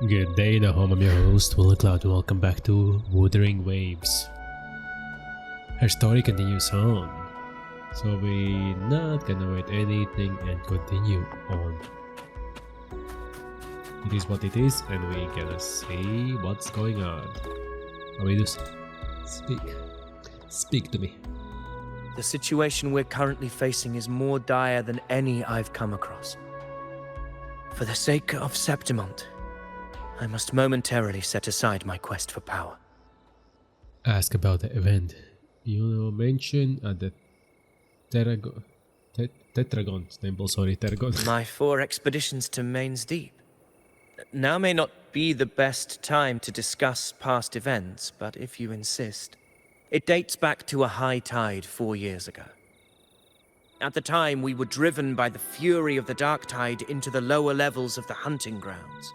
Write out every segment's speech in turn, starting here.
Good day, the home. I'm your host, VillainCloud. Welcome back to Wuthering Waves. Her story continues on, so we're not gonna wait anything and continue on. It is what it is, and we're gonna see what's going on. We just speak to me. The situation we're currently facing is more dire than any I've come across. For the sake of Septimont, I must momentarily set aside my quest for power. Ask about the event. You mentioned at the Tetragon temple. Sorry, Terragon. My 4 expeditions to Main's Deep. Now may not be the best time to discuss past events, but if you insist, it dates back to a high tide 4 years ago. At the time, we were driven by the fury of the dark tide into the lower levels of the hunting grounds,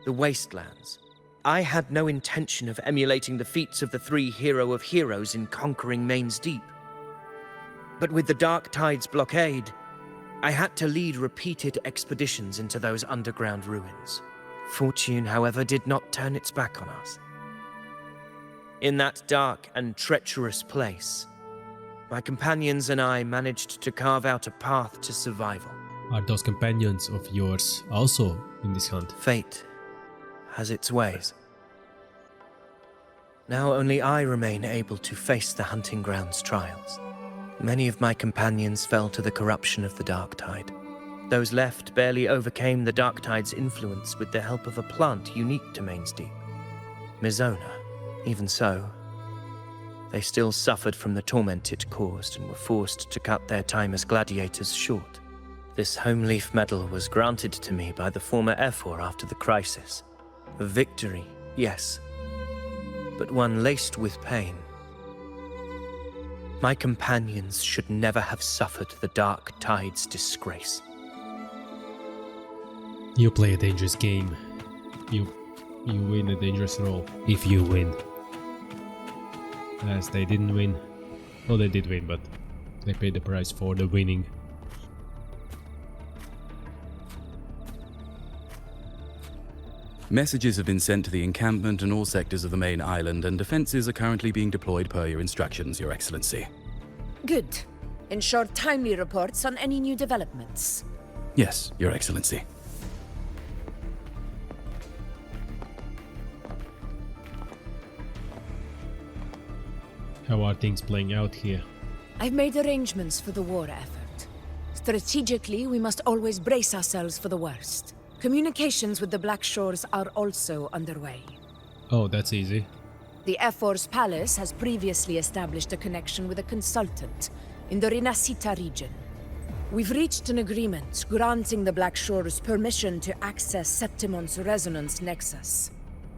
the wastelands. I had no intention of emulating the feats of the 3 hero of heroes in conquering Main's Deep. But with the dark tide's blockade, I had to lead repeated expeditions into those underground ruins. Fortune, however, did not turn its back on us. In that dark and treacherous place, my companions and I managed to carve out a path to survival. Are those companions of yours also in this hunt? Fate has its ways. Now only I remain able to face the hunting grounds trials. Many of my companions fell to the corruption of the dark tide. Those left barely overcame the dark tide's influence with the help of a plant unique to Main's Deep, Mizona. Even so, they still suffered from the torment it caused and were forced to cut their time as gladiators short. This home leaf medal was granted to me by the former Ephor after the crisis. A victory, yes, but one laced with pain. My companions should never have suffered the dark tide's disgrace. You play a dangerous game. You win a dangerous role if you win. As they didn't win. Oh, they did win, but they paid the price for the winning. Messages have been sent to the encampment and all sectors of the main island, and defenses are currently being deployed per your instructions, Your Excellency. Good. Ensure timely reports on any new developments. Yes, Your Excellency. How are things playing out here? I've made arrangements for the war effort. Strategically, we must always brace ourselves for the worst. Communications with the Black Shores are also underway. Oh, that's easy. The Ephor's palace has previously established a connection with a consultant in the Rinascita region. We've reached an agreement granting the Black Shores permission to access Septimont's resonance nexus.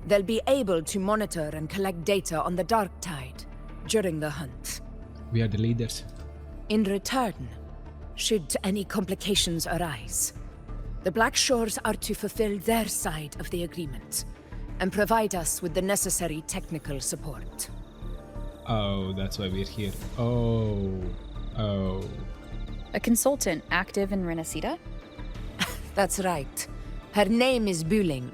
They'll be able to monitor and collect data on the dark tide during the hunt. We are the leaders. In return, should any complications arise, the Black Shores are to fulfill their side of the agreement and provide us with the necessary technical support. Oh, that's why we're here. Oh. A consultant active in Rinascita? That's right. Her name is Buling.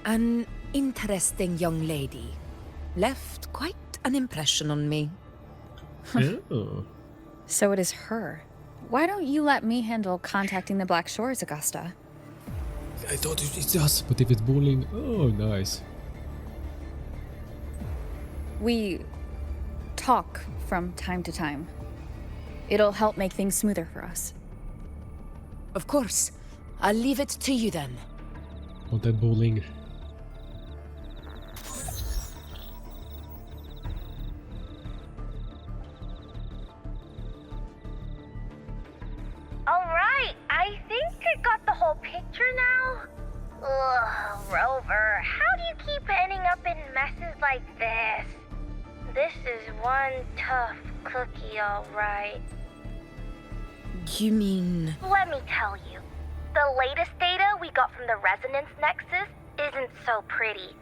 An interesting young lady. Left quite an impression on me. Oh. So it is her. Why don't you let me handle contacting the Black Shores, Augusta? I thought it's us, but if it's bullying, oh, nice. We talk from time to time. It'll help make things smoother for us. Of course. I'll leave it to you then. Want that bullying? Alright, I think I got the whole picture now. Ugh, Rover, how do you keep ending up in messes like this? This is one tough cookie, alright. You mean... Let me tell you, the latest data we got from the resonance nexus isn't so pretty.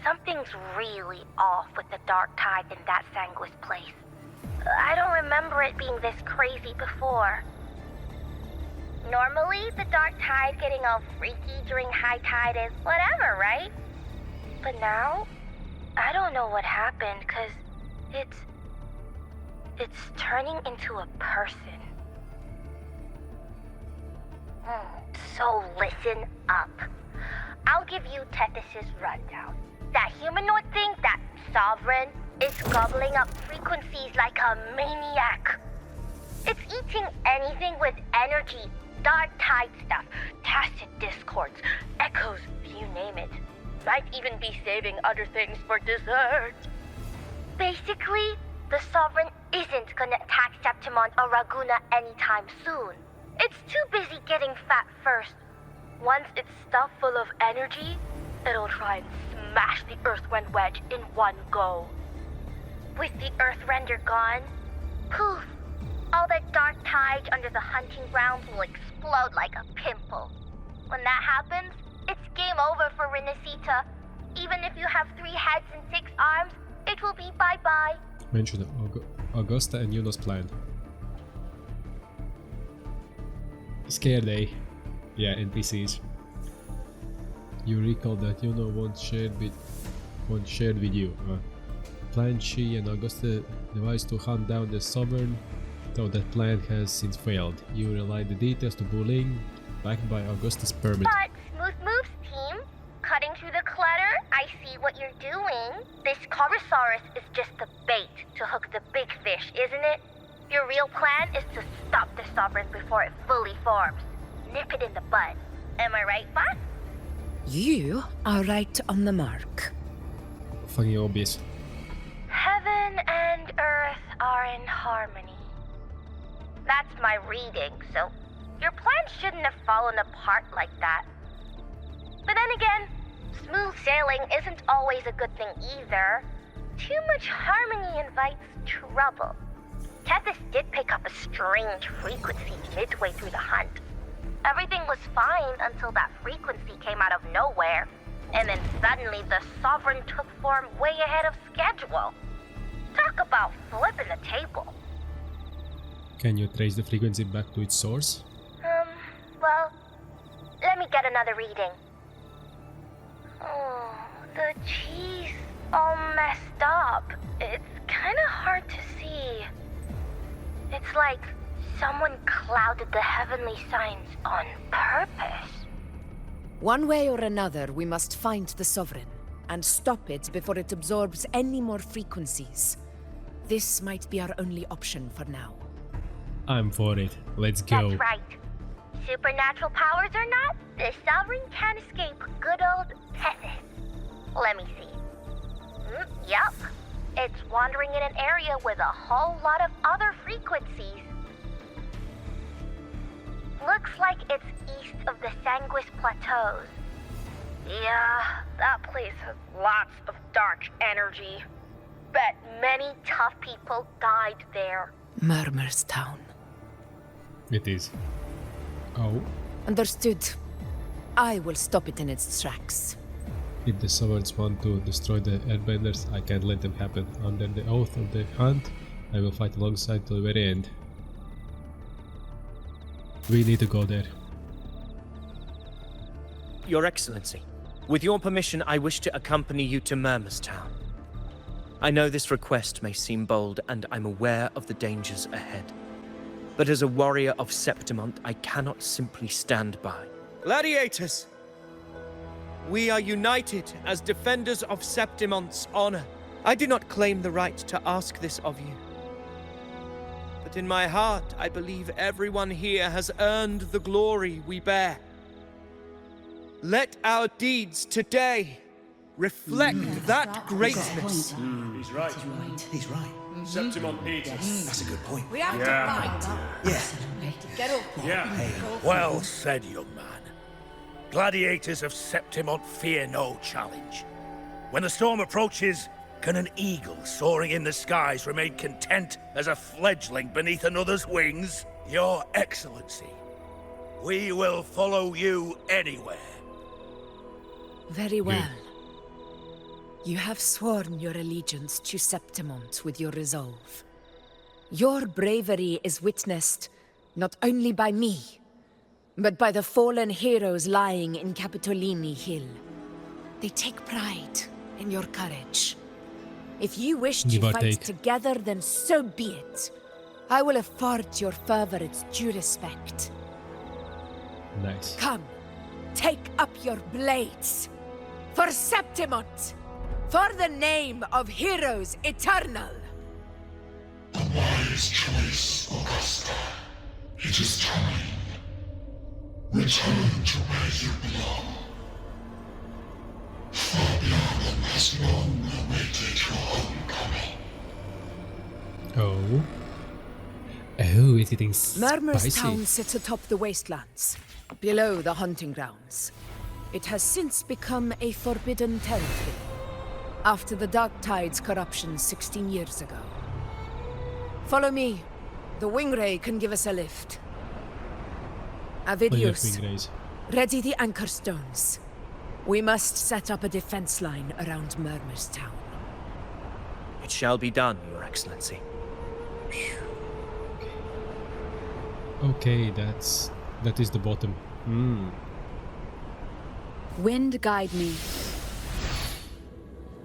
Something's really off with the dark tide in that Sanguis place. I don't remember it being this crazy before. Normally, the dark tide getting all freaky during high tide is whatever, right? But now, I don't know what happened, cause it's turning into a person. So listen up. I'll give you Tethys' rundown. That humanoid thing, that sovereign, is gobbling up frequencies like a maniac. It's eating anything with energy, dark tide stuff, tacit discords, echoes, you name it. Might even be saving other things for dessert. Basically, the Sovereign isn't gonna attack Septimon or Raguna anytime soon. It's too busy getting fat first. Once it's stuffed full of energy, it'll try and smash the Earthrend wedge in one go. With the Earthrender gone, poof, all that dark tide under the hunting grounds will explode like a pimple. When that happens, it's game over for Renacita. Even if you have 3 heads and 6 arms, it will be bye-bye. Mention Augusta and Yuno's plan. Scare day. Yeah, NPCs. You recall that Yuno once shared with you. Plan she and Augusta devised to hunt down the Sovereign, though that plan has since failed. You relied the details to bullying, backed by Augusta's permit. But smooth moves, team. Cutting through the clutter, I see what you're doing. This Corosaurus is just the bait to hook the big fish, isn't it? Your real plan is to stop the Sovereign before it fully forms. Nip it in the bud. Am I right, boss? You are right on the mark. Fucking obvious. Heaven and Earth are in harmony. That's my reading, so your plan shouldn't have fallen apart like that. But then again, smooth sailing isn't always a good thing either. Too much harmony invites trouble. Tethys did pick up a strange frequency midway through the hunt. Everything was fine until that frequency came out of nowhere, and then suddenly the Sovereign took form way ahead of schedule. Talk about flipping the table. Can you trace the frequency back to its source? Well, let me get another reading. Oh, the cheese all messed up. It's kind of hard to see. It's like someone clouded the heavenly signs on purpose. One way or another, we must find the Sovereign and stop it before it absorbs any more frequencies. This might be our only option for now. I'm for it. Let's go. That's right. Supernatural powers or not, the Sovereign can't escape good old Tethys. Let me see. Yup. It's wandering in an area with a whole lot of other frequencies. Looks like it's east of the Sanguis Plateaus. Yeah, that place has lots of dark energy. Bet many tough people died there. Murmurstown. It is. Oh. Understood. I will stop it in its tracks. If the Sovereigns want to destroy the Airbenders, I can't let them happen. Under the oath of the hunt, I will fight alongside till the very end. We need to go there. Your Excellency, with your permission, I wish to accompany you to Murmurstown. I know this request may seem bold, and I'm aware of the dangers ahead. But as a warrior of Septimont, I cannot simply stand by. Gladiators! We are united as defenders of Septimont's honor. I do not claim the right to ask this of you. But in my heart, I believe everyone here has earned the glory we bear. Let our deeds today reflect that greatness. He's right. He's right. Septimont needs us. That's a good point. We have to fight. Yeah. Get up. Yeah. Well said, young man. Gladiators of Septimont fear no challenge. When the storm approaches, can an eagle soaring in the skies remain content as a fledgling beneath another's wings? Your Excellency, we will follow you anywhere. Very well. You have sworn your allegiance to Septimont with your resolve. Your bravery is witnessed not only by me, but by the fallen heroes lying in Capitolini Hill. They take pride in your courage. If you wish to Give or fight take. together, then so be it. I will afford your fervor its due respect. Nice. Come, take up your blades. For Septimont! For the name of heroes eternal! The wise choice, Augusta. It is time. Return to where you belong. Fabianum has long awaited your homecoming. Oh. Oh, it's getting spicy. Murmurstown sits atop the wastelands, below the hunting grounds. It has since become a forbidden territory, after the Dark Tide's corruption 16 years ago. Follow me. The Wingray can give us a lift. Avidius, Wingrays. ready the anchor stones. We must set up a defense line around Murmurstown. It shall be done, Your Excellency. Okay, that is the bottom. Wind guide me.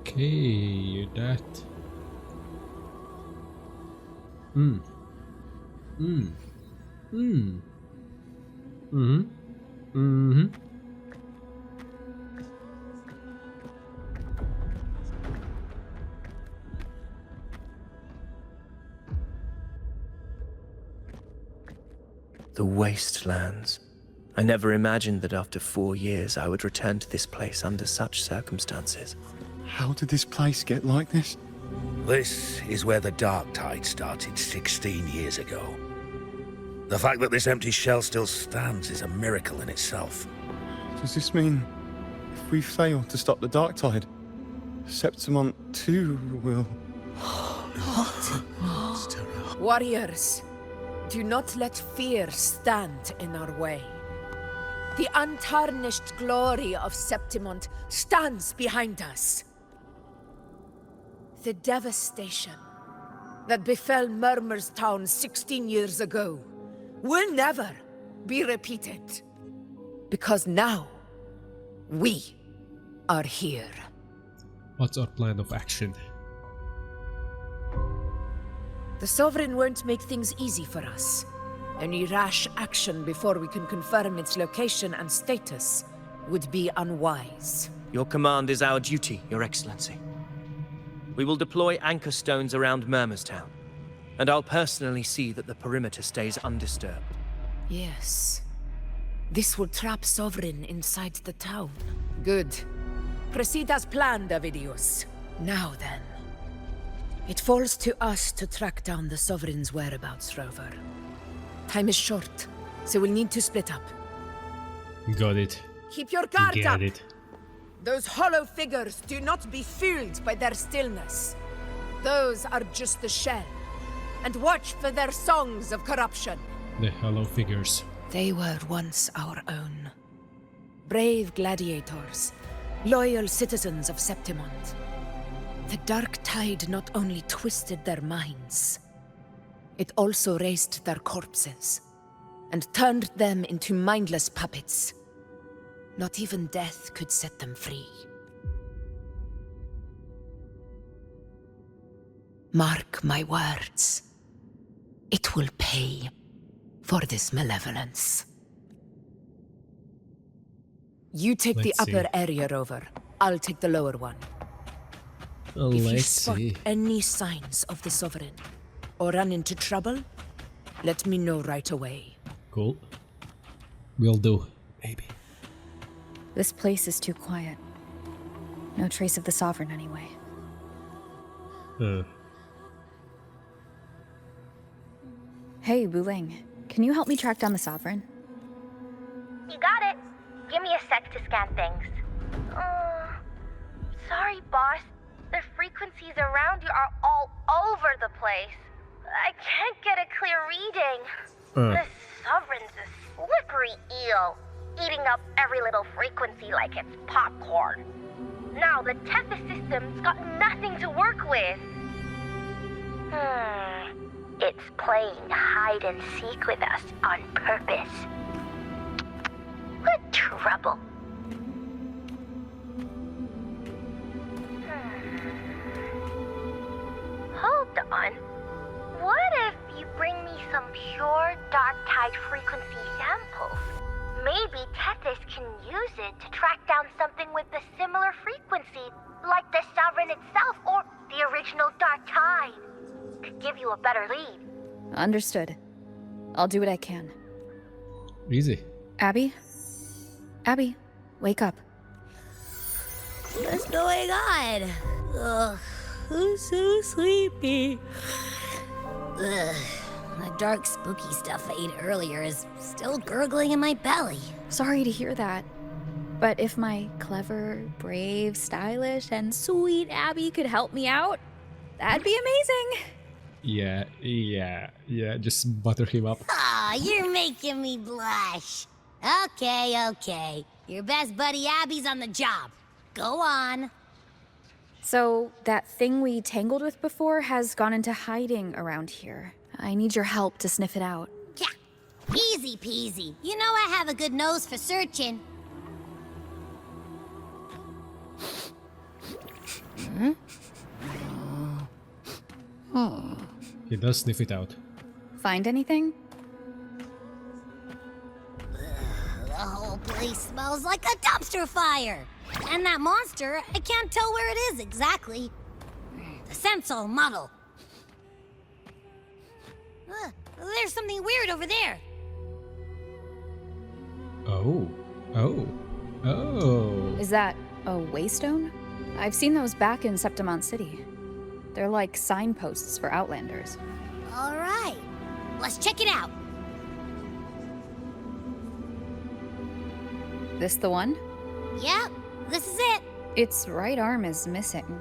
Okay, that. The wastelands. I never imagined that after 4 years I would return to this place under such circumstances. How did this place get like this? This is where the Dark Tide started 16 years ago. The fact that this empty shell still stands is a miracle in itself. Does this mean if we fail to stop the Dark Tide, Septimont too will... Warriors, do not let fear stand in our way. The untarnished glory of Septimont stands behind us. The devastation that befell Murmurstown 16 years ago will never be repeated. Because now, we are here. What's our plan of action? The Sovereign won't make things easy for us. Any rash action before we can confirm its location and status would be unwise. Your command is our duty, Your Excellency. We will deploy anchor stones around Murmurstown, and I'll personally see that the perimeter stays undisturbed. Yes. This will trap Sovereign inside the town. Good. Proceed as planned, Avidius. Now then. It falls to us to track down the Sovereign's whereabouts, Rover. Time is short, so we'll need to split up. Got it. Keep your guard up! Get it. Those hollow figures do not be fooled by their stillness. Those are just the shell. And watch for their songs of corruption. The hollow figures. They were once our own. Brave gladiators, loyal citizens of Septimont. The Dark Tide not only twisted their minds, it also raised their corpses and turned them into mindless puppets. Not even death could set them free. Mark my words. It will pay for this malevolence. You take the Let's see. upper area, Rover. I'll take the lower one. If you Let's spot see. any signs of the Sovereign, or run into trouble, let me know right away. Cool. Will do. Maybe. This place is too quiet. No trace of the Sovereign anyway. Hey, Wuling. Can you help me track down the Sovereign? You got it. Give me a sec to scan things. Sorry, boss. The frequencies around you are all over the place. I can't get a clear reading. The Sovereign's a slippery eel, eating up every little frequency like it's popcorn. Now the Tethys system's got nothing to work with. It's playing hide and seek with us on purpose. trouble. Hold on. What if you bring me some pure dark tide frequency samples? Maybe Tethys can use it to track down something with a similar frequency, like the Sovereign itself or the original dark tide. Could give you a better lead. Understood. I'll do what I can. Easy. Abby? Abby, wake up. What's going on? Ugh, I'm so sleepy. Ugh, the dark, spooky stuff I ate earlier is still gurgling in my belly. Sorry to hear that. But if my clever, brave, stylish, and sweet Abby could help me out, that'd be amazing. Yeah, just butter him up. Aw, you're making me blush. Okay. Your best buddy Abby's on the job. Go on. So, that thing we tangled with before has gone into hiding around here. I need your help to sniff it out. Yeah, easy peasy. You know I have a good nose for searching. He does sniff it out. Find anything? The whole place smells like a dumpster fire. And that monster, I can't tell where it is exactly. The scent's all muddled. There's something weird over there. Oh. Is that a waystone? I've seen those back in Septimont City. They're like signposts for Outlanders. All right, let's check it out. This the one? Yep, this is it. Its right arm is missing.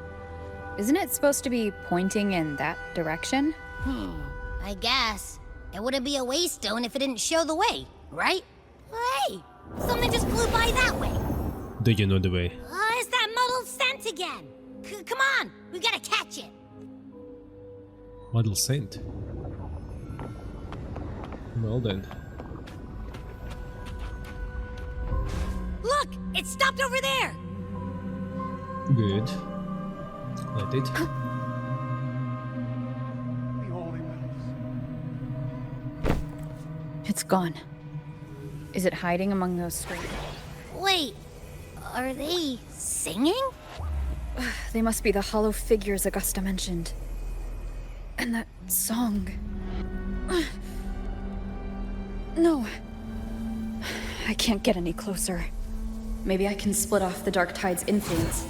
Isn't it supposed to be pointing in that direction? I guess. It wouldn't be a waystone if it didn't show the way, right? Hey, something just flew by that way. Do you know the way? It's that muddled scent again. Come on, we gotta catch it. Muddle scent. Well then. Look, it stopped over there. Good. Let it. It's gone. Is it hiding among those streets? Wait, are they singing? They must be the hollow figures Augusta mentioned. And that song. No. I can't get any closer. Maybe I can split off the Dark Tide's influence.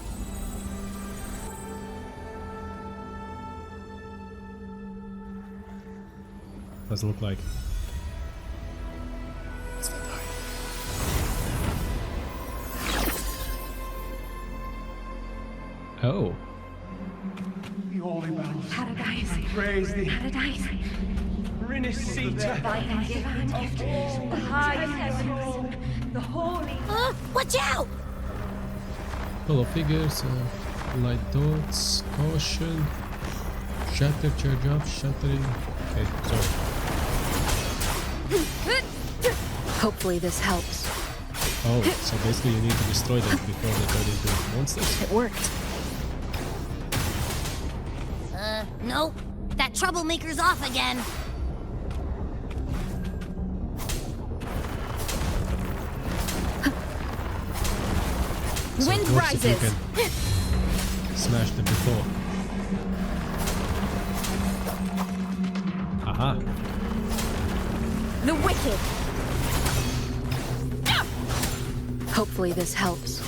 Doesn't look like. Oh. The holy bells. Paradise. Praise thee. Paradise. Rinisita. The high heavens. The holy. Watch out! Hollow figures, light dots, caution, shatter, charge up, shattering. Okay, sorry. Hopefully this helps. Oh, so basically you need to destroy them before they turn into monsters? It worked. Nope. That troublemaker's off again. So Wind rises. You can smash them before. Aha. The wicked. Hopefully this helps.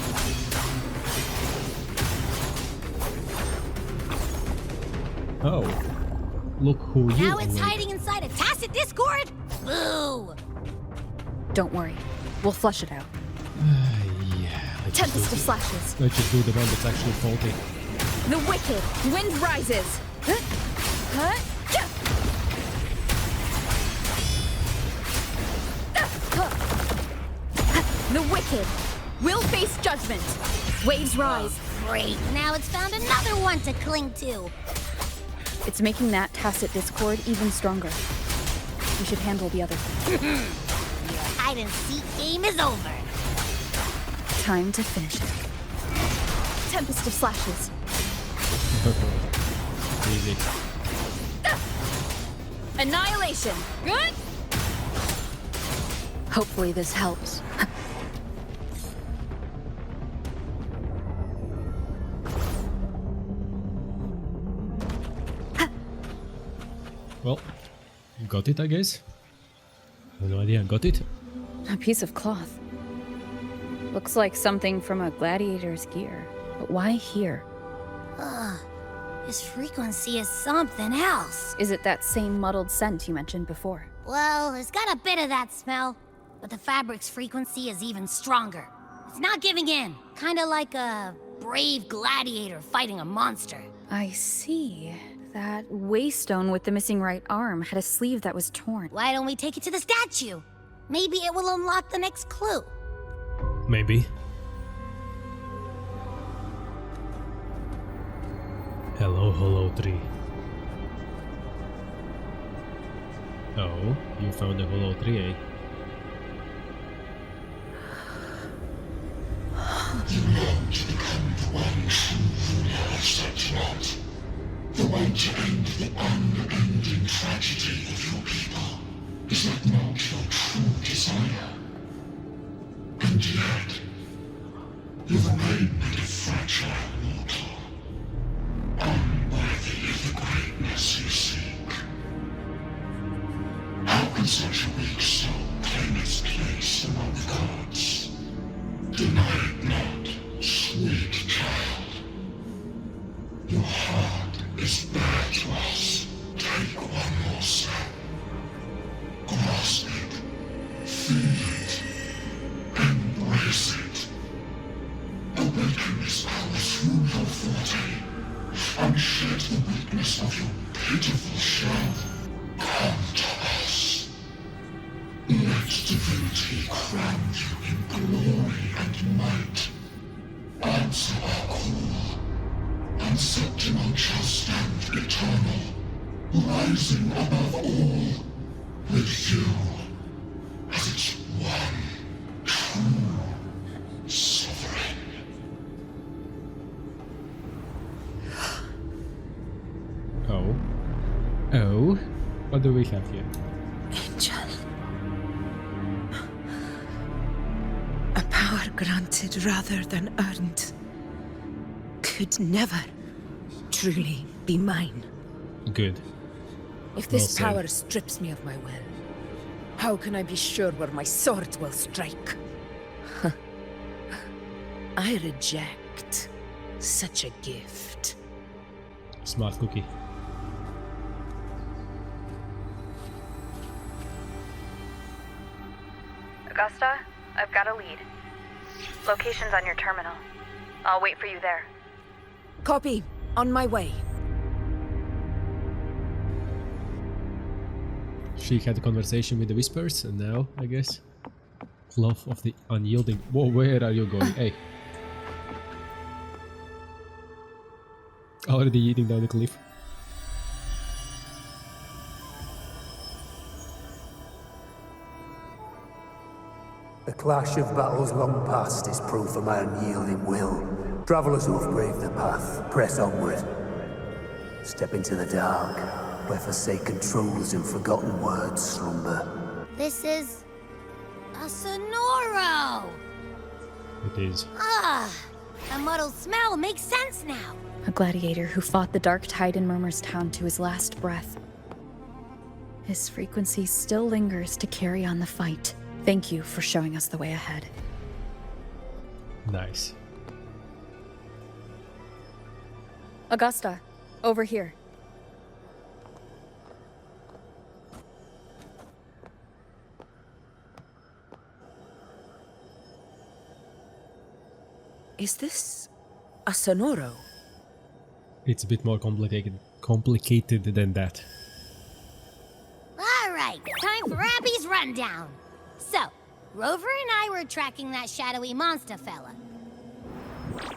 Oh. Look who you Now it's are. hiding inside a tacit discord? Boo! Don't worry. We'll flush it out. Tempest of slashes. Let's just do the one that's actually faulty. The wicked. Wind rises. The wicked will face judgment. Waves rise. Great. Now it's found another one to cling to. It's making that tacit discord even stronger. We should handle the other. Your hide and seek game is over. Time to finish it. Tempest of slashes. Easy. Annihilation. Good. Hopefully this helps. Well, got it, I guess. I have no idea, got it. A piece of cloth. Looks like something from a gladiator's gear. But why here? Ugh. This frequency is something else. Is it that same muddled scent you mentioned before? Well, it's got a bit of that smell, but the fabric's frequency is even stronger. It's not giving in. Kinda like a brave gladiator fighting a monster. I see. That waystone with the missing right arm had a sleeve that was torn. Why don't we take it to the statue? Maybe it will unlock the next clue. Maybe. Hello, Hollow Tree. Oh, you found a Hollow Tree, eh? You long to become the one true ruler of Septimonth. The one to end the unending tragedy of your people. Is that not your true desire? And yet, you remain but a fragile mortal, unworthy of the greatness you seek. How can such a weak soul claim its place among the gods? Deny it not, sweet child. Your heart is bare to us. Take one more step. Grasp it. Feel it. Embrace it. Awaken this power through your forte, and shed the weakness of your pitiful shell. Come to us. Let divinity crown you in glory and might. Answer our call, and Septimonth shall stand eternal, rising above all, with you as its one true sovereign. Oh. Oh? What do we have here? Angel. A power granted rather than earned could never truly be mine. Good. If this Well said. power strips me of my will, how can I be sure where my sword will strike? I reject such a gift. Smart cookie. Augusta, I've got a lead. Location's on your terminal. I'll wait for you there. Copy. On my way. She had a conversation with the Whispers, and now, I guess, Love of the Unyielding. Whoa, where are you going? Hey. Already eating down the cliff. The clash of battles long past is proof of my unyielding will. Travelers who have braved the path, press onward. Step into the dark, where forsaken truths and forgotten words slumber. This is a Sonoro! It is. Ah, a muddled smell makes sense now. A gladiator who fought the dark tide in Murmurstown to his last breath. His frequency still lingers to carry on the fight. Thank you for showing us the way ahead. Nice. Augusta, over here. Is this a Sonoro? It's a bit more complicated than that. All right, time for Abby's rundown. So, Rover and I were tracking that shadowy monster fella.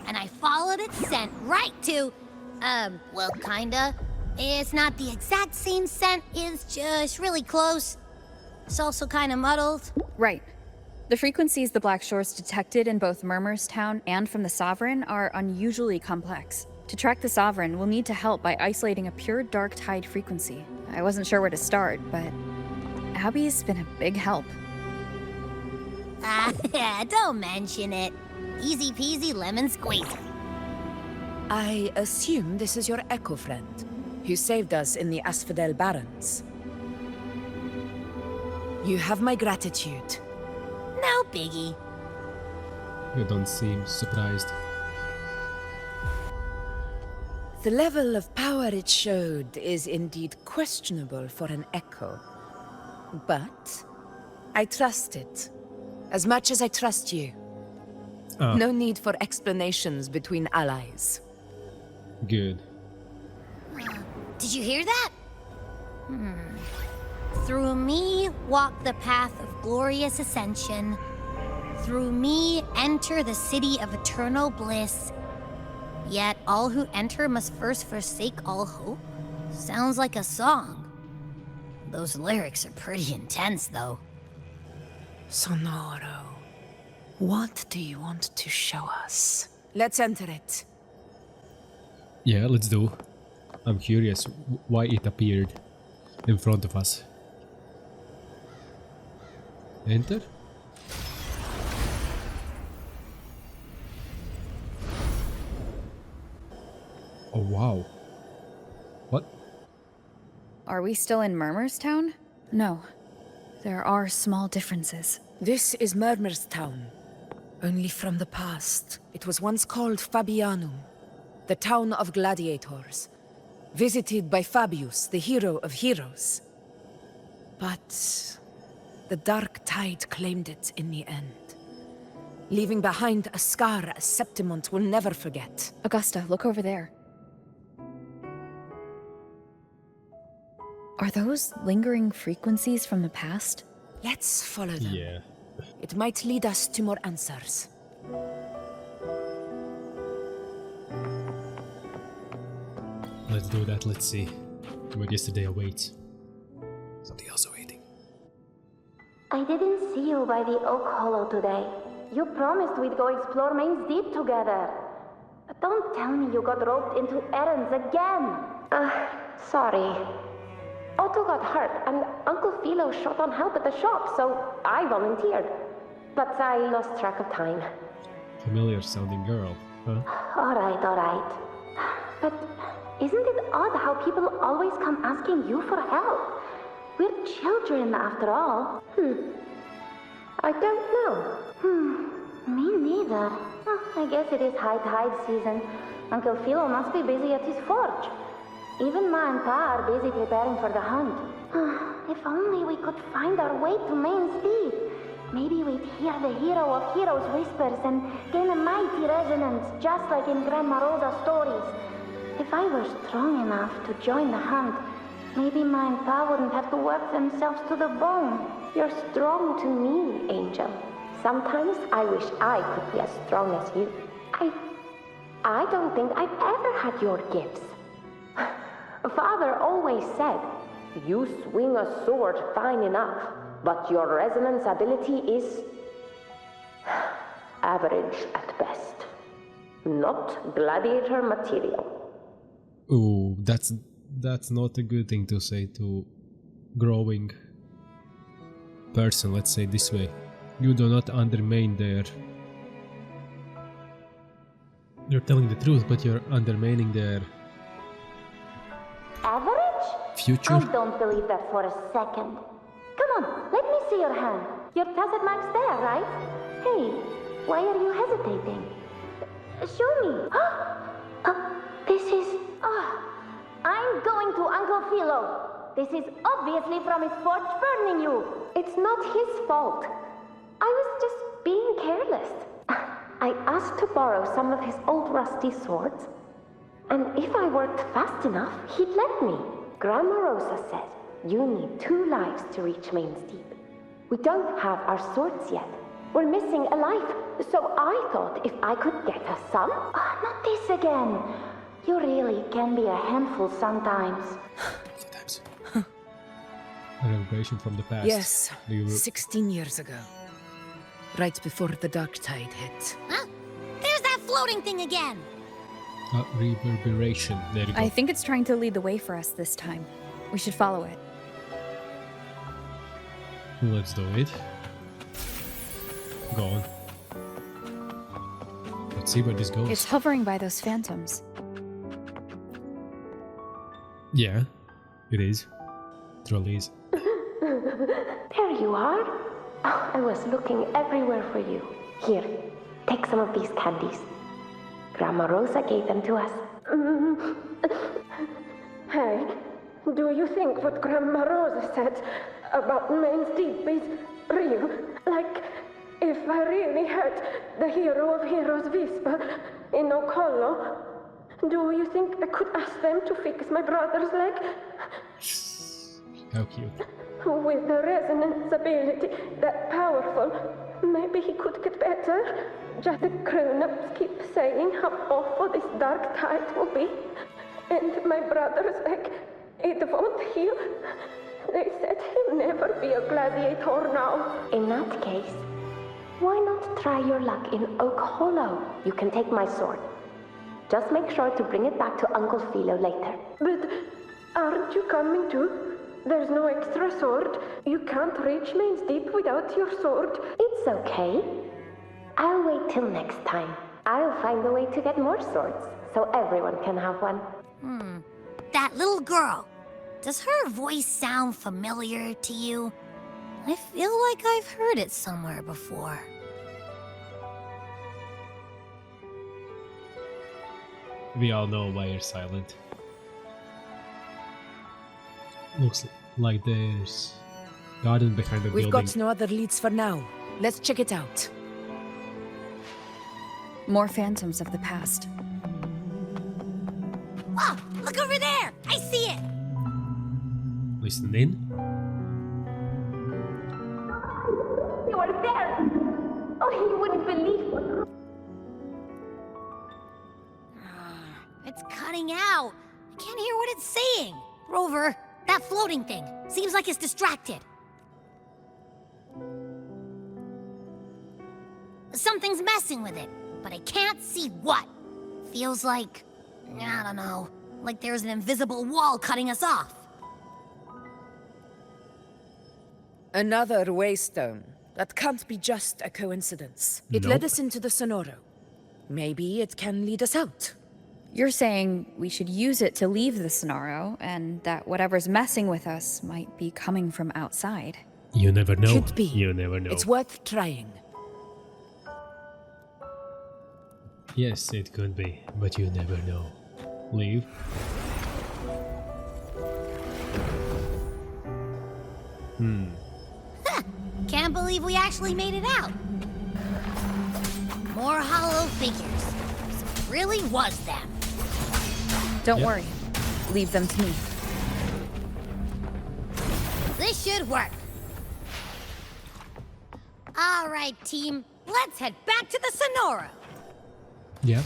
And I followed its scent right to, well, kinda. It's not the exact same scent, it's just really close. It's also kinda muddled. Right. The frequencies the Black Shores detected in both Murmurstown and from the Sovereign are unusually complex. To track the Sovereign, we'll need to help by isolating a pure dark tide frequency. I wasn't sure where to start, but Abby's been a big help. Don't mention it. Easy peasy lemon squeezy. I assume this is your Echo friend, who saved us in the Asphodel Barrens. You have my gratitude. No biggie. You don't seem surprised. The level of power it showed is indeed questionable for an Echo. But I trust it, as much as I trust you. No need for explanations between allies. Good. Did you hear that? Through me walk the path of glorious ascension. Through me enter the city of eternal bliss. Yet all who enter must first forsake all hope? Sounds like a song. Those lyrics are pretty intense, though. Sonoro, what do you want to show us? Let's enter it. Yeah, let's do. I'm curious why it appeared in front of us. Enter? Oh wow. What? Are we still in Murmurstown? No. There are small differences. This is Murmurstown. Only from the past. It was once called Fabianum, the town of gladiators, visited by Fabius, the hero of heroes. But the dark tide claimed it in the end, leaving behind a scar Septimont will never forget. Augusta, look over there. Are those lingering frequencies from the past? Let's follow them. Yeah. It might lead us to more answers. Let's do that, let's see what yesterday awaits. Something else awaiting. I didn't see you by the Oak Hollow today. You promised we'd go explore Main's Deep together. But don't tell me you got roped into errands again. Sorry. Otto got hurt, and Uncle Philo shot on help at the shop, so I volunteered. But I lost track of time. Familiar sounding girl, huh? Alright. But isn't it odd how people always come asking you for help? We're children, after all. I don't know. Me neither. I guess it is high tide season. Uncle Philo must be busy at his forge. Even Ma and Pa are busy preparing for the hunt. If only we could find our way to Main's Deep. Maybe we'd hear the hero of heroes whispers and gain a mighty resonance, just like in Grandma Rosa's stories. If I were strong enough to join the hunt, maybe Ma and Pa wouldn't have to work themselves to the bone. You're strong to me, Angel. Sometimes I wish I could be as strong as you. I don't think I've ever had your gifts. Father always said, you swing a sword fine enough, but your resonance ability is average at best. Not gladiator material. Ooh, that's not a good thing to say to growing person, let's say this way. You do not undermine their... You're telling the truth, but you're undermining their... Average? Future? I don't believe that for a second. Come on, let me see your hand. Your tacet mark's there, right? Hey, why are you hesitating? Show me. This is... I'm going to Uncle Philo. This is obviously from his forge burning you. It's not his fault. I was just being careless. I asked to borrow some of his old rusty swords, and if I worked fast enough, he'd let me. Grandma Rosa said, you need 2 lives to reach Main's Deep. We don't have our swords yet. We're missing a life, so I thought if I could get us some... not this again. You really can be a handful sometimes. Sometimes. A revelation from the past. Yes, 16 years ago. right before the dark tide hit. Huh? There's that floating thing again! Reverberation. There you go. I think it's trying to lead the way for us this time. We should follow it. Let's do it. Go on. Let's see where this goes. It's hovering by those phantoms. Yeah, it is. Truly is. There you are. Oh, I was looking everywhere for you. Here, take some of these candies. Grandma Rosa gave them to us. Hey, do you think what Grandma Rosa said about Main's Deep is real? Like, if I really had the hero of heroes whisper in Okolo, do you think I could ask them to fix my brother's leg? How cute. With the resonance ability that powerful, maybe he could get better. Just the grown-ups keep saying how awful this dark tide will be. And my brother's leg, it won't heal. They said he'll never be a gladiator now. In that case, why not try your luck in Oak Hollow? You can take my sword. Just make sure to bring it back to Uncle Philo later. But aren't you coming too? There's no extra sword. You can't reach Main's Deep without your sword. It's okay. I'll wait till next time. I'll find a way to get more swords, so everyone can have one. That little girl. Does her voice sound familiar to you? I feel like I've heard it somewhere before. We all know why you're silent. Looks like there's garden behind the We've building. got no other leads for now. Let's check it out. More phantoms of the past. Oh, look over there! I see it! Listen in. You were there! Oh, you wouldn't believe what... It's cutting out. I can't hear what it's saying. Rover, that floating thing. Seems like it's distracted. Something's messing with it, but I can't see what. Feels like, I don't know, like there's an invisible wall cutting us off. Another waystone. That can't be just a coincidence. It led us into the Sonoro. Maybe it can lead us out. You're saying we should use it to leave the Sonoro, and that whatever's messing with us might be coming from outside. You never know. Could be. You never know. It's worth trying. Yes, it could be, but you never know. Leave. Can't believe we actually made it out. More hollow figures. So it really was them. Don't worry. Leave them to me. This should work. All right, team. Let's head back to the Sonora. Yeah.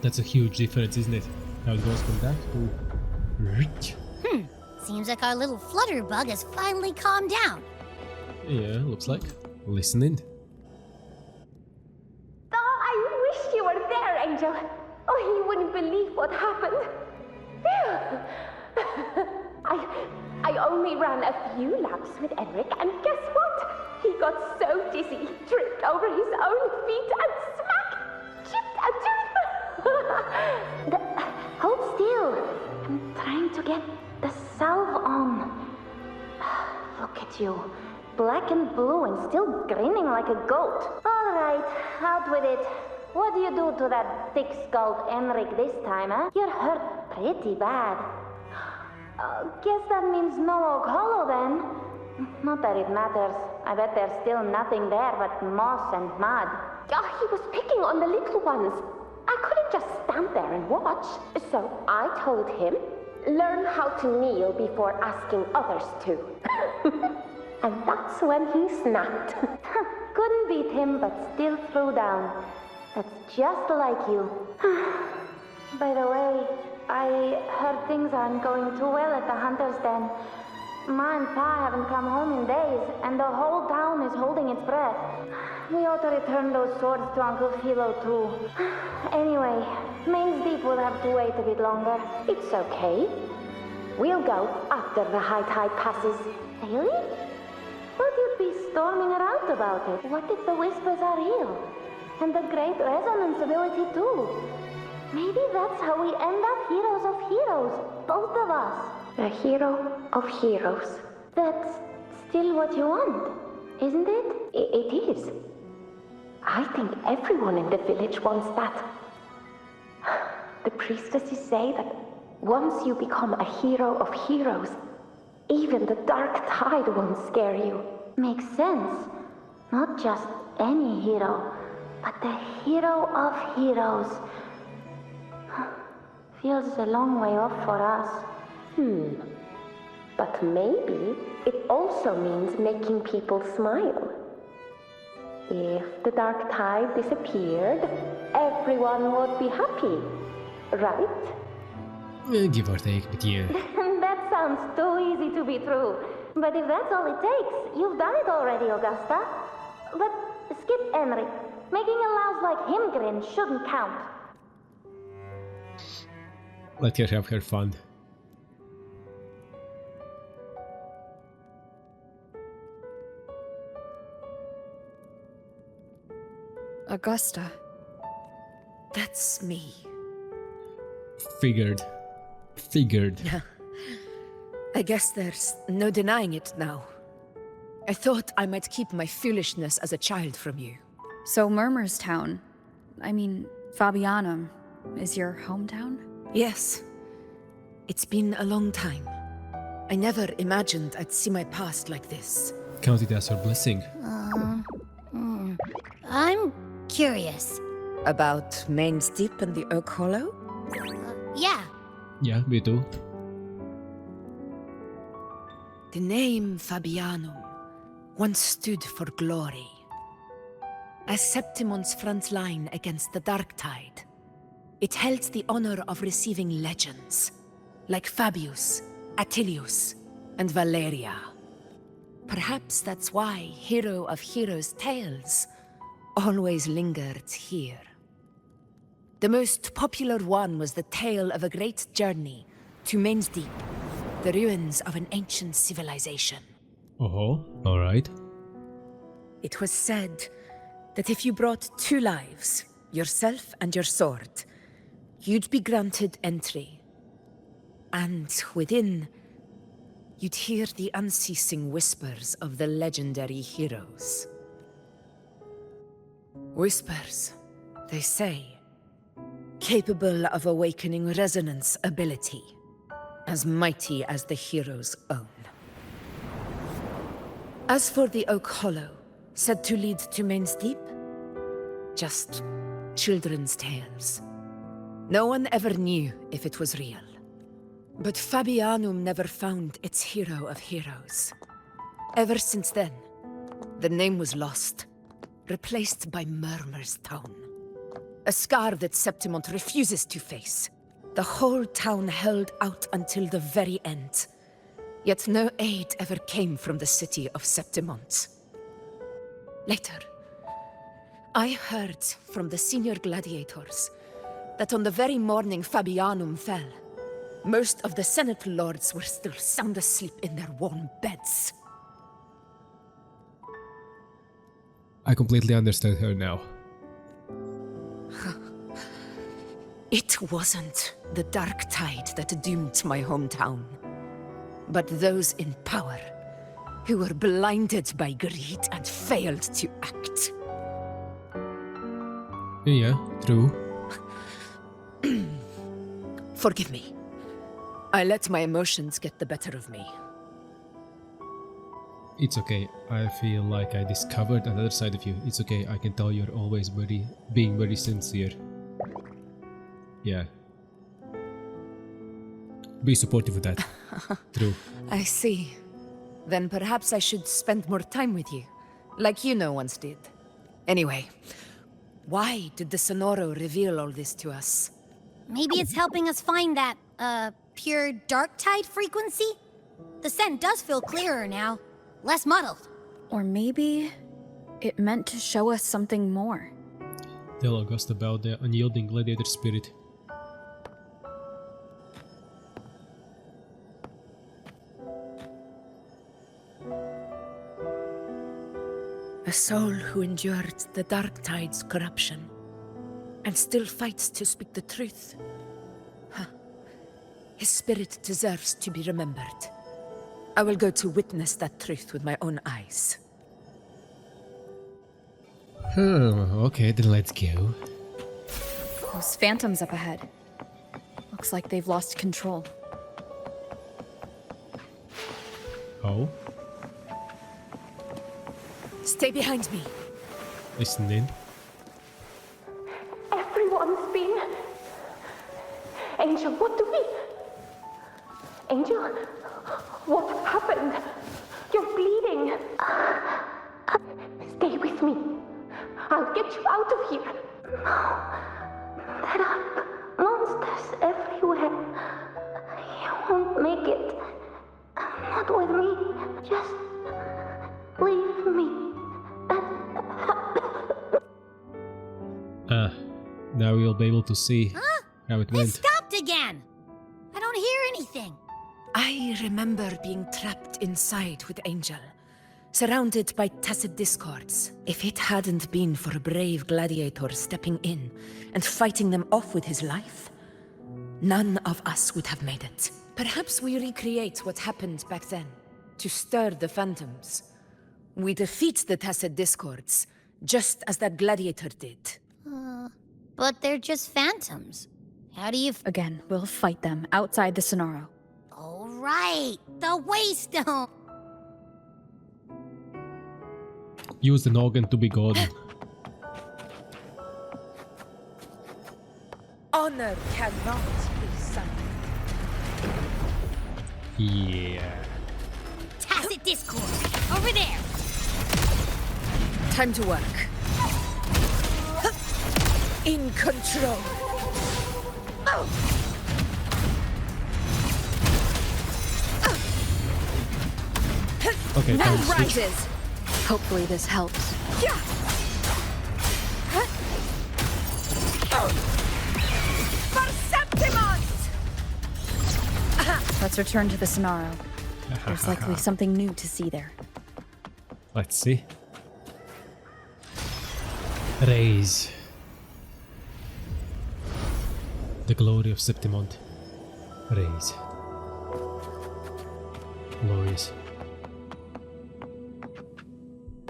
That's a huge difference, isn't it? How it goes from that to... Seems like our little flutterbug has finally calmed down. Yeah, looks like. Listen in. Oh, I wish you were there, Angel. Oh, you wouldn't believe what happened. I only ran a few laps with Enric, and guess what? He got so dizzy, he tripped over his own feet and smack! Chipped a tooth! Hold still. I'm trying to get the salve on. Look at you. Black and blue and still grinning like a goat. All right, out with it. What do you do to that thick-skulled Enric this time, huh? You're hurt pretty bad. Guess that means no Oak Hollow then. Not that it matters. I bet there's still nothing there but moss and mud. Oh, he was picking on the little ones. I couldn't just stand there and watch. So I told him, learn how to kneel before asking others to. And that's when he snapped. Couldn't beat him, but still threw down. That's just like you. By the way, I heard things aren't going too well at the Hunter's Den. Ma and Pa haven't come home in days, and the whole town is holding its breath. We ought to return those swords to Uncle Philo, too. Anyway, Main's Deep will have to wait a bit longer. It's okay. We'll go after the high tide passes. Really? Thought you'd be storming around about it. What if the whispers are real? And the great resonance ability, too. Maybe that's how we end up heroes of heroes, both of us. A hero of heroes. That's still what you want, isn't it? It is. I think everyone in the village wants that. The priestesses say that once you become a hero of heroes, even the dark tide won't scare you. Makes sense. Not just any hero, but the hero of heroes. Feels a long way off for us. But maybe it also means making people smile. If the dark tide disappeared, everyone would be happy, right? Give or take, but yeah. That sounds too easy to be true. But if that's all it takes, you've done it already, Augusta. But skip Enric. Making a louse like him grin shouldn't count. Let her have her fun. Augusta. That's me. Figured. I guess there's no denying it now. I thought I might keep my foolishness as a child from you. So Murmurstown, I mean, Fabianum, is your hometown? Yes. It's been a long time. I never imagined I'd see my past like this. Count it as her blessing. I'm curious. About Main's Deep and the Oak Hollow? Yeah. Yeah, me too. The name Fabianum once stood for glory. As Septimon's front line against the Dark Tide, it held the honor of receiving legends, like Fabius, Attilius, and Valeria. Perhaps that's why Hero of Heroes' tales always lingered here. The most popular one was the tale of a great journey to Main's Deep, the ruins of an ancient civilization. Oh, alright. It was said that if you brought 2 lives, yourself and your sword, you'd be granted entry. And within, you'd hear the unceasing whispers of the legendary heroes. Whispers, they say, capable of awakening resonance ability, as mighty as the hero's own. As for the Oak Hollow, said to lead to Main's Deep, just children's tales. No one ever knew if it was real. But Fabianum never found its hero of heroes. Ever since then, the name was lost, replaced by Murmurstown. A scar that Septimont refuses to face. The whole town held out until the very end. Yet no aid ever came from the city of Septimont. Later, I heard from the senior gladiators that on the very morning Fabianum fell, most of the Senate lords were still sound asleep in their warm beds. I completely understand her now. It wasn't the Dark Tide that doomed my hometown, but those in power who were blinded by greed and failed to act. Yeah, true. Forgive me. I let my emotions get the better of me. It's okay. I feel like I discovered another side of you. It's okay. I can tell you're always being very sincere. Yeah. Be supportive of that. True. I see. Then perhaps I should spend more time with you, like you once did. Anyway, why did the Sonoro reveal all this to us? Maybe it's helping us find that, pure dark tide frequency? The scent does feel clearer now. Less muddled. Or maybe it meant to show us something more. Tell August about the unyielding gladiator spirit. A soul who endured the Dark Tide's corruption and still fights to speak the truth. Huh. His spirit deserves to be remembered. I will go to witness that truth with my own eyes. Okay, then let's go. Those phantoms up ahead. Looks like they've lost control. Oh? Stay behind me. Listening. Everyone's been... Angel, what do we... Angel, what happened? You're bleeding. Stay with me. I'll get you out of here. There are monsters everywhere. You won't make it. Not with me. Just leave me. Now we'll be able to see how it It went. stopped again! I don't hear anything. I remember being trapped inside with Angel, surrounded by tacit discords. If it hadn't been for a brave gladiator stepping in and fighting them off with his life, none of us would have made it. Perhaps we recreate what happened back then, to stir the phantoms. We defeat the tacit discords, just as that gladiator did. But they're just phantoms. How do you... Again, we'll fight them outside the Sonaro. Oh, right! The Waystone! Use the noggin to be God. Honor cannot be sundered. Yeah. Tacit Discord! Over there! Time to work. In control. Okay, now time to switch. rises. Hopefully this helps. Let's return to the Sonaro. There's likely something new to see there. Let's see. Raise. The glory of Septimont. Raise. Glorious.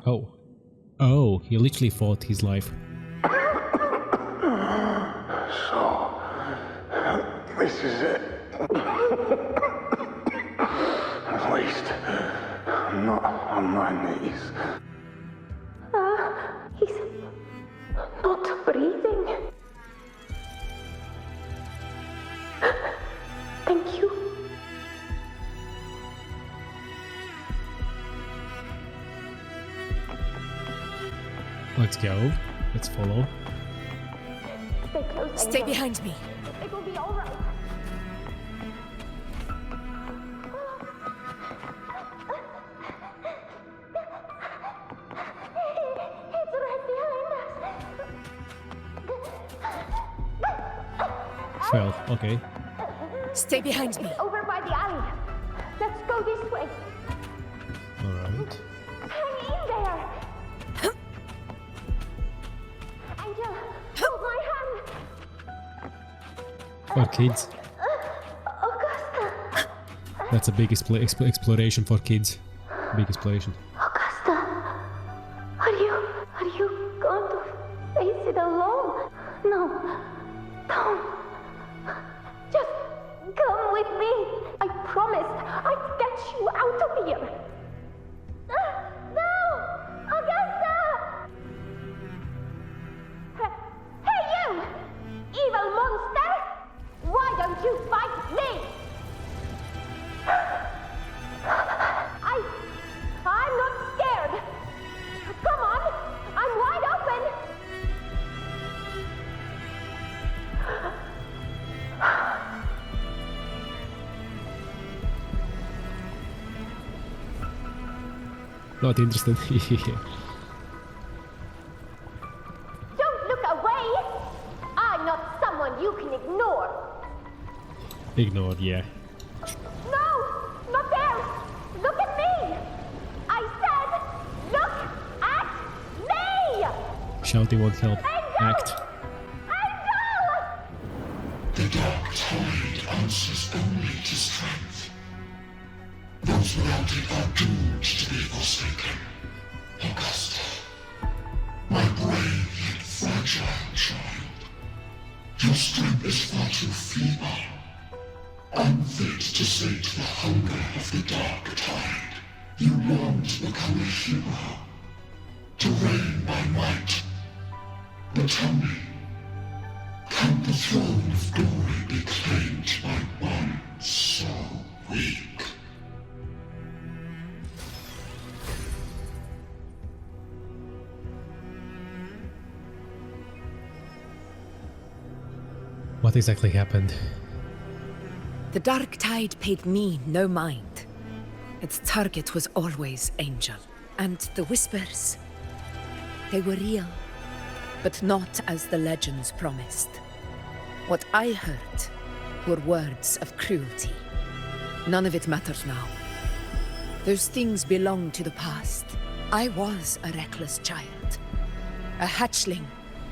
Oh. Oh, he literally fought his life. So, this is it. At least, I'm not on my knees. He's not breathing. Thank you. Let's go. Let's follow. Stay close. Stay behind me. It will be all right. It's right behind us. Fell. Okay. Stay behind me. Over by the alley. Let's go this way. Alright. Hang in there. Angel, hold my hand. For kids. Augusta. That's a big exploration for kids. Big exploration. Augusta. Are you going to face it alone? No. Don't. Just come with me. I promised I'd get you out of here. No! Augusta! Hey you! Evil monster! Why don't you fight me? I'm not scared. Come on! I'm wide open! Not interested. Don't look away! I'm not someone you can ignore. Ignored, yeah. No! Not there! Look at me! I said, look at me! Shouting won't help. Act. The dark tide answers only to strength. Those without it are doomed to be forsaken. Augusta, my brave yet fragile child, your strength is far too feeble, unfit to sate the hunger of the dark tide. You long to become a hero, to reign by might. But tell me, can the throne of glory be claimed by one so weak? What exactly happened? The dark tide paid me no mind. Its target was always Angel. And the whispers, they were real, but not as the legends promised. What I heard were words of cruelty. None of it matters now. Those things belong to the past. I was a reckless child. A hatchling,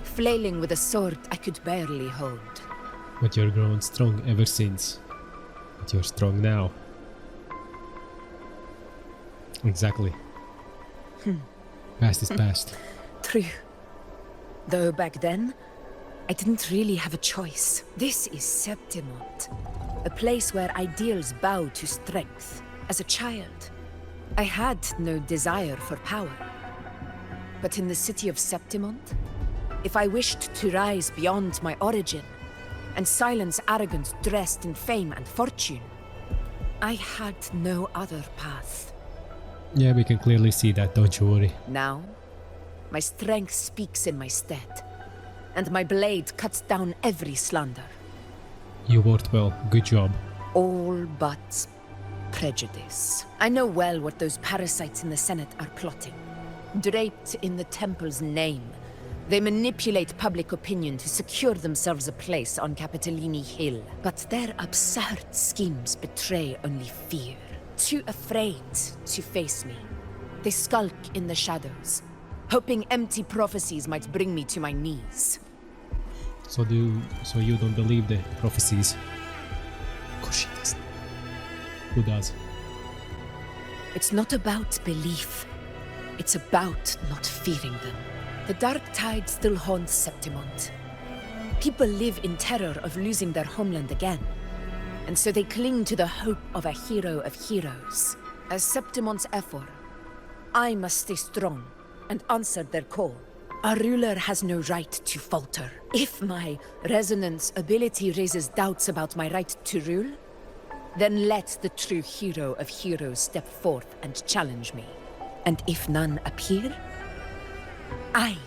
flailing with a sword I could barely hold. But you're grown strong ever since. But you're strong now. Exactly. Past is past. True. Though back then, I didn't really have a choice. This is Septimont, a place where ideals bow to strength. As a child, I had no desire for power. But in the city of Septimont, if I wished to rise beyond my origin and silence arrogance dressed in fame and fortune, I had no other path. Yeah, we can clearly see that, don't you worry. Now, my strength speaks in my stead, and my blade cuts down every slander. You worked well, good job. All but prejudice. I know well what those parasites in the Senate are plotting. Draped in the Temple's name, they manipulate public opinion to secure themselves a place on Capitolini Hill. But their absurd schemes betray only fear. Too afraid to face me, they skulk in the shadows, hoping empty prophecies might bring me to my knees. So you don't believe the prophecies? Of course she doesn't. Who does? It's not about belief. It's about not fearing them. The dark tide still haunts Septimont. People live in terror of losing their homeland again. And so they cling to the hope of a hero of heroes. As Septimont's effort, I must stay strong and answer their call. A ruler has no right to falter. If my resonance ability raises doubts about my right to rule, then let the true hero of heroes step forth and challenge me. And if none appear, I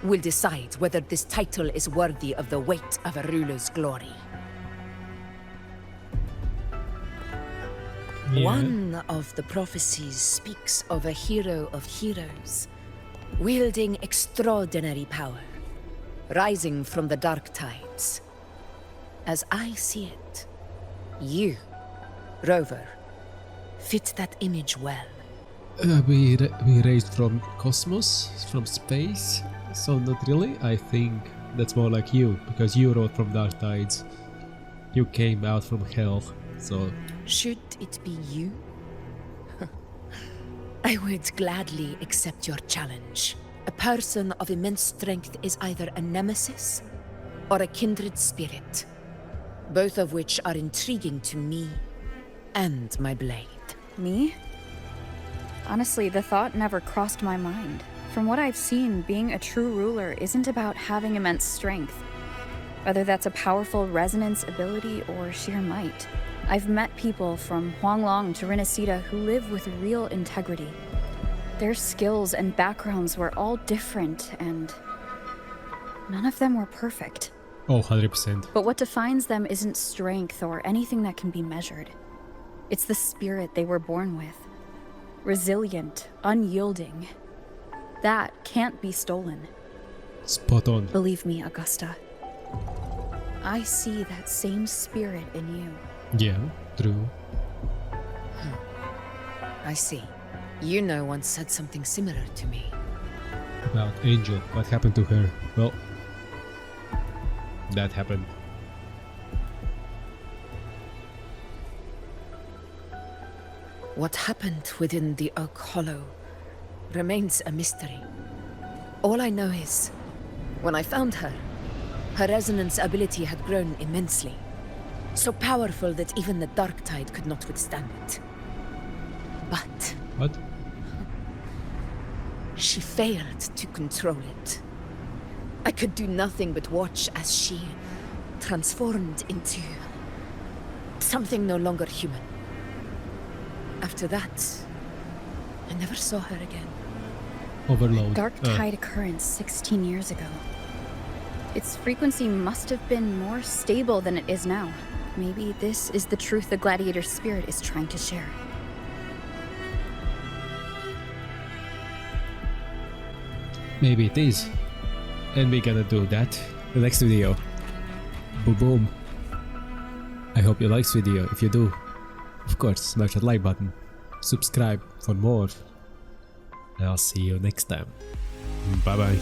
will decide whether this title is worthy of the weight of a ruler's glory. Yeah. One of the prophecies speaks of a hero of heroes, wielding extraordinary power, rising from the dark tides. As I see it, you, Rover, fit that image well. We raised from cosmos, from space, so not really. I think that's more like you, because you rode from dark tides. You came out from hell, so... Should it be you? I would gladly accept your challenge. A person of immense strength is either a nemesis or a kindred spirit, both of which are intriguing to me and my blade. Me? Honestly, the thought never crossed my mind. From what I've seen, being a true ruler isn't about having immense strength, whether that's a powerful resonance ability or sheer might. I've met people from Huanglong to Renacita who live with real integrity. Their skills and backgrounds were all different, and none of them were perfect. Oh, 100%. But what defines them isn't strength or anything that can be measured. It's the spirit they were born with. resilient, unyielding. That can't be stolen. Spot on. Believe me, Augusta. I see that same spirit in you. Yeah, true. I see. You know once said something similar to me. About Angel, what happened to her? Well, that happened. What happened within the Oak Hollow remains a mystery. All I know is, when I found her, her resonance ability had grown immensely. So powerful that even the Dark Tide could not withstand it. But... What? She failed to control it. I could do nothing but watch as she transformed into something no longer human. After that, I never saw her again. Overload. Dark Tide occurrence 16 years ago. Its frequency must have been more stable than it is now. Maybe this is the truth the gladiator spirit is trying to share. Maybe it is. And we're gonna do that the next video. Boom boom. I hope you like this video. If you do, of course, smash that like button. Subscribe for more. And I'll see you next time. Bye bye.